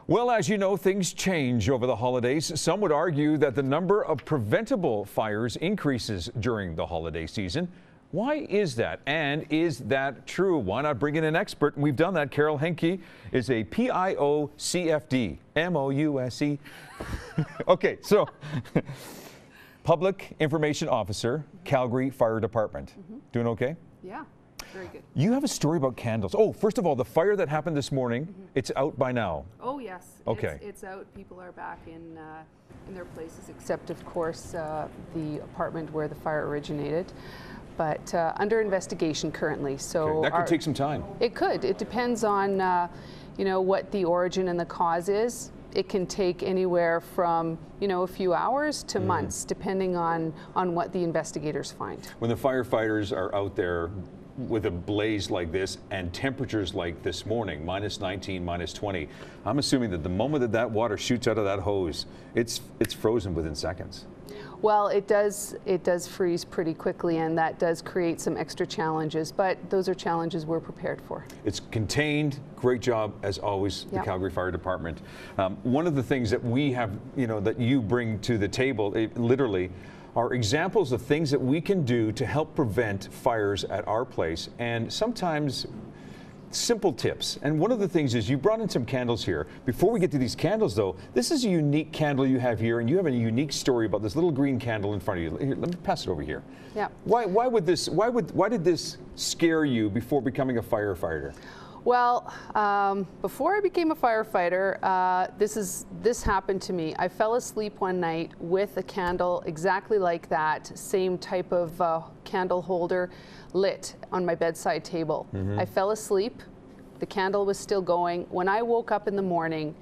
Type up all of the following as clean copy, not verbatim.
Well, as you know, things change over the holidays. Some would argue that the number of preventable fires increases during the holiday season. Why is that? And is that true? Why not bring in an expert? And we've done that. Carol Henke is a PIO-CFD, M-O-U-S-E. Okay, so Public Information Officer, Calgary Fire Department. Doing okay? Yeah, very good. You have a story about candles. Oh, first of all, the fire that happened this morning, it's out by now. Oh, yes. Okay. It's out. People are back in their places, except, of course, the apartment where the fire originated. But under investigation currently. So Okay, that could take some time. It could. It depends on, what the origin and the cause is. It can take anywhere from, a few hours to months, depending on what the investigators find. When the firefighters are out there with a blaze like this and temperatures like this morning, minus 19, minus 20, I'm assuming that the moment that water shoots out of that hose, it's frozen within seconds. Well, it does freeze pretty quickly, and that does create some extra challenges, but those are challenges we're prepared for. It's contained. Great job, as always, the Calgary Fire Department. One of the things that we have, that you bring to the table, literally, are examples of things that we can do to help prevent fires at our place, and sometimes simple tips. And one of the things is you brought in some candles here. Before we get to these candles, though, this is a unique candle you have here, and you have a unique story about this little green candle in front of you. Here, let me pass it over here. Yeah. Why did this scare you before becoming a firefighter? Well, before I became a firefighter, this happened to me. I fell asleep one night with a candle exactly like that, same type of candle holder lit on my bedside table. I fell asleep. The candle was still going. When I woke up in the morning,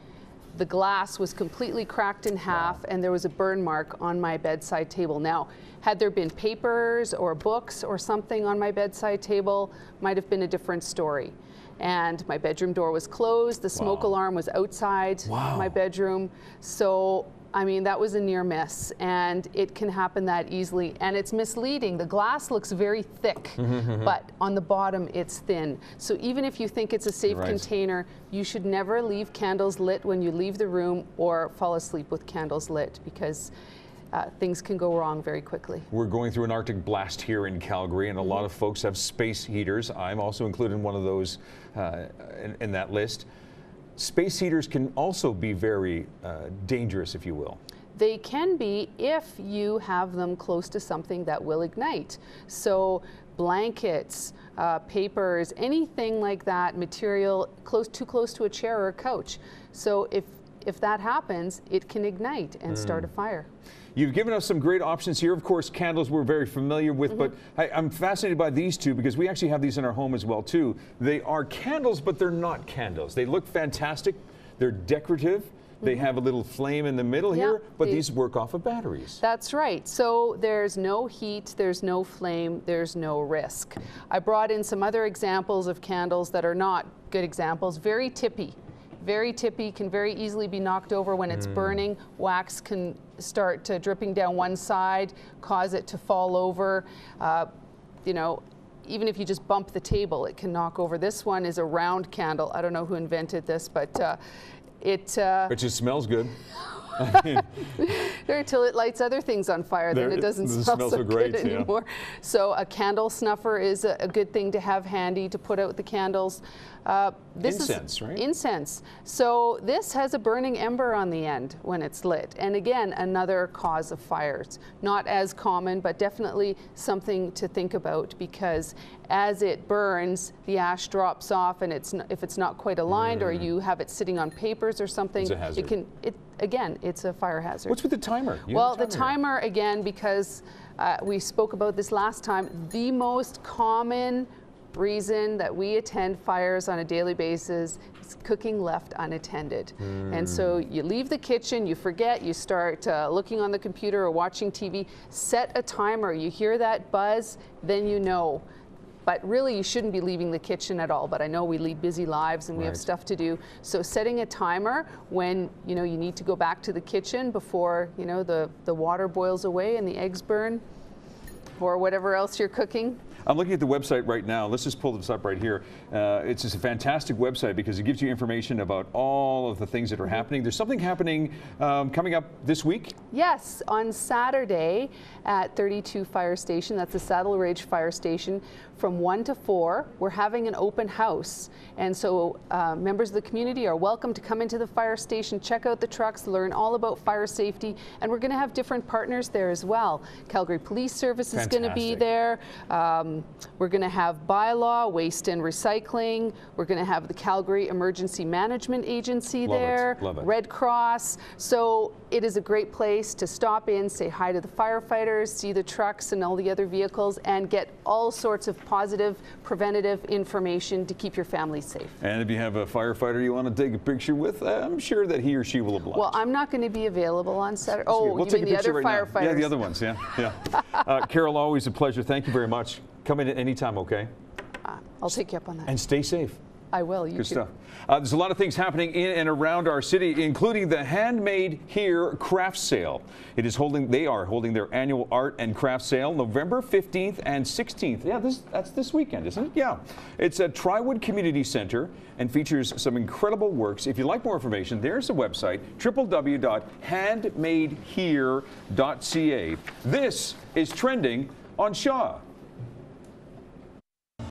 the glass was completely cracked in half, and there was a burn mark on my bedside table. Now, had there been papers or books or something on my bedside table, might have been a different story. And my bedroom door was closed. The smoke alarm was outside my bedroom. So, I mean, that was a near miss, and it can happen that easily. And it's misleading. The glass looks very thick, but on the bottom it's thin. So even if you think it's a safe container, you should never leave candles lit when you leave the room or fall asleep with candles lit, because things can go wrong very quickly. We're going through an Arctic blast here in Calgary, and a lot of folks have space heaters. I'm also included in one of those in that list. Space heaters can also be very dangerous, if you will. They can be if you have them close to something that will ignite. So blankets, papers, anything like that, material too close to a chair or a couch. So if that happens, it can ignite and start a fire. You've given us some great options here. Of course, candles we're very familiar with, but I'm fascinated by these two because we actually have these in our home as well, too. They are candles, but they're not candles. They look fantastic. They're decorative. They have a little flame in the middle here, but these work off of batteries. That's right. So there's no heat, there's no flame, there's no risk. I brought in some other examples of candles that are not good examples. Very tippy. Very tippy, can very easily be knocked over when it's burning. Wax can start dripping down one side, cause it to fall over. Even if you just bump the table, it can knock over. This one is a round candle. I don't know who invented this, but it just smells good. Until it lights other things on fire, then it doesn't smell so good anymore. So a candle snuffer is a good thing to have handy to put out the candles. Incense, right? Incense. So this has a burning ember on the end when it's lit. And again, another cause of fires. Not as common, but definitely something to think about, because as it burns, the ash drops off, and if it's not quite aligned or you have it sitting on papers or something, it's a hazard. Again, it's a fire hazard. What's with the timer? Well, the timer, again, because we spoke about this last time, the most common reason that we attend fires on a daily basis is cooking left unattended. And so you leave the kitchen, you forget, you start looking on the computer or watching TV, set a timer, you hear that buzz, then you know. But really, you shouldn't be leaving the kitchen at all. But I know we lead busy lives and we have stuff to do. So setting a timer when you need to go back to the kitchen before the water boils away and the eggs burn, or whatever else you're cooking. I'm looking at the website right now. Let's just pull this up right here. It's just a fantastic website because it gives you information about all of the things that are happening. There's something happening coming up this week? Yes, on Saturday at 32 Fire Station, that's the Saddle Ridge Fire Station, from 1 to 4, we're having an open house. And so members of the community are welcome to come into the fire station, check out the trucks, learn all about fire safety, and we're going to have different partners there as well. Calgary Police Service is going to be there. We're going to have bylaw, waste and recycling. We're going to have the Calgary Emergency Management Agency there, Red Cross. So it is a great place to stop in, say hi to the firefighters, see the trucks and all the other vehicles, and get all sorts of positive preventative information to keep your family safe. And if you have a firefighter you want to take a picture with, I'm sure that he or she will oblige. Well, I'm not going to be available on Saturday. We'll you mean the other firefighters? Yeah, the other ones, yeah. Carol, always a pleasure. Thank you very much. Come in at any time, okay? I'll take you up on that. And stay safe. I will. You Good stuff. There's a lot of things happening in and around our city, including the Handmade Here craft sale. They are holding their annual art and craft sale November 15th and 16th. Yeah, that's this weekend, isn't it? Yeah. It's at Trywood Community Center and features some incredible works. If you'd like more information, there's the website, www.handmadehere.ca. This is Trending on Shaw.